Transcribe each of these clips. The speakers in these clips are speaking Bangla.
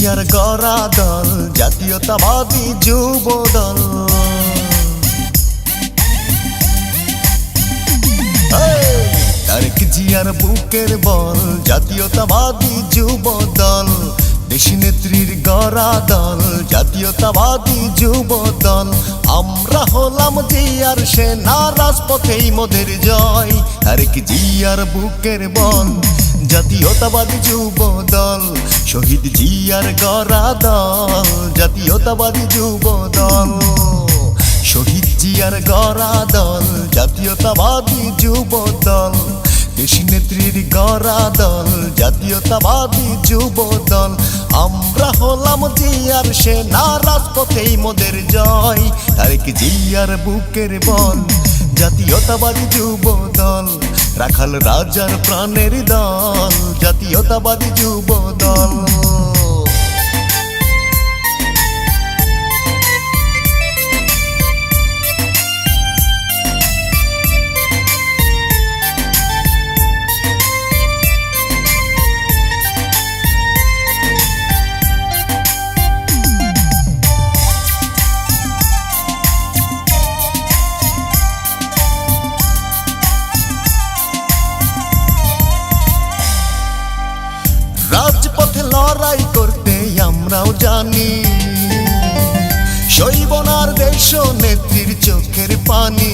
জিয়ার গড়া দল জাতীয়তাবাদী যুব দল। তারেক জিয়ার বুকের বল জাতীয়তাবাদী যুব দল। দেশী নেত্রীর গড়া দল জাতীয়তাবাদী যুব দল। আমরা হলাম জিয়ার সেনা, রাজপথেই মোদের জয়। তারেক জিয়ার বুকের বল জাতীয়তাবাদী যুব দল। শহীদ জিয়ার গড়া দল জাতীয়তাবাদী যুব দল। শহীদ জিয়ার গড়া দল জাতীয়তাবাদী যুব দল। দেশী নেত্রীর গড়া দল জাতীয়তাবাদী যুব দল। আমরা হলাম জিয়ার সেনা, রাজপথেই মোদের জয়। তারেক জিয়ার বুকের বল জাতীয়তাবাদী যুব দল। রাখাল রাজার প্রাণের দল জাতীয়তাবাদী যুব দল। রাজপথে লড়াই করতে আমরাও জানি, সইব না আর দেশ নেত্রীর চোখের পানি।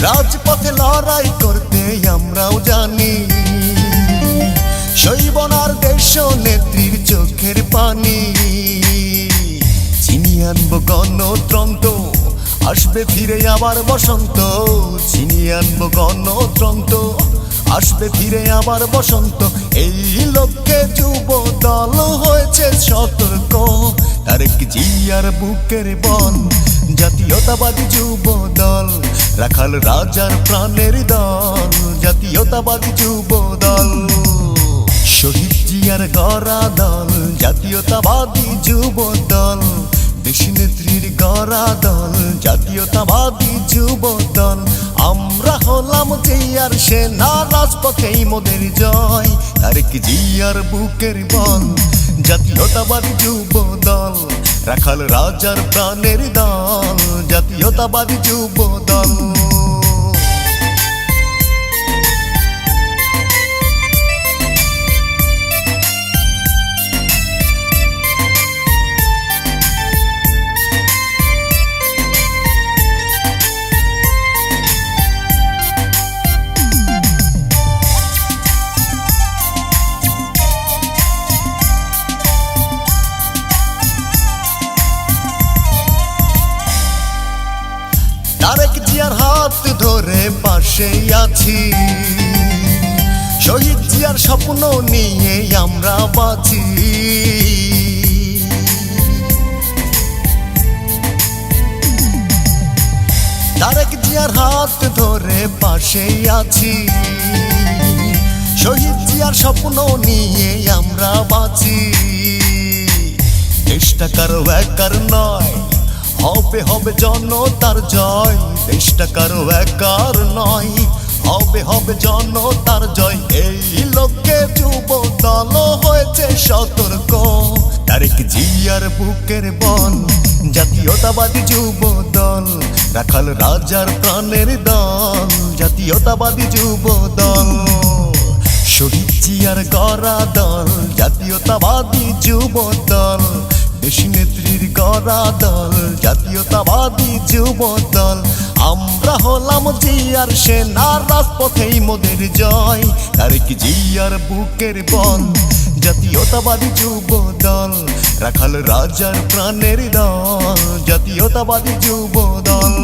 রাজপথে লড়াই করতে আমরাও জানি, সইব না আর দেশ নেত্রীর চোখের পানি। চিনি আনবো গণতন্ত্র, আসবে ফিরে আবার বসন্ত। চিনিয়ে আনবো গণতন্ত্র, আসবে ফিরে আবার বসন্ত। এই লক্ষ্যে যুব দল হয়েছে সতর্ক। তারেক জিয়ার বুকের বল জাতীয়তাবাদী যুব দল। রাখাল রাজার প্রাণের দল জাতীয়তাবাদী যুব দল। শহীদ জিয়ার গড়া দল জাতীয়তাবাদী যুব দল। দেশী নেত্রীর গড়া দল জাতীয়তাবাদী যুব দল। আমরা হলাম জিয়ার সেনা, রাজপথেই মোদের জয়। তারেক জিয়ার বুকের বল জাতীয়তাবাদী যুব দল। রাখাল রাজার প্রাণের দল জাতীয়তাবাদী যুব দল। তারেক জিয়ার হাত ধরে পাশে আছি, শহীদ জিয়ার স্বপ্ন নিয়ে আমরা বাঁচি। তারেক জিয়ার হাত ধরে পাশে আছি, শহীদ জিয়ার স্বপ্ন নিয়ে আমরা বাঁচি। দেশটা কারো একার নয়, হবে হবে জনতার জয়। দেশটা কারো একার নয়, হবে হবে জনতার জয়। এই লক্ষ্যে যুব দল হয়েছে সতর্ক। তারেক জিয়ার বুকের বল জাতীয়তাবাদী যুব দল। রাখাল রাজার প্রাণের দল জাতীয়তাবাদী যুব দল। শহীদ জিয়ার গড়া দল জাতীয়তাবাদী যুব দল। দেশী নেত্রীর গড়া দল জাতীয়তাবাদী যুব দল। আমরা হলাম জিয়ার সেনা, রাজপথেই মোদের জয়। তারেক জিয়ার বুকের বল জাতীয়তাবাদী যুব দল। রাখাল রাজার প্রাণের দল জাতীয়তাবাদী যুব দল।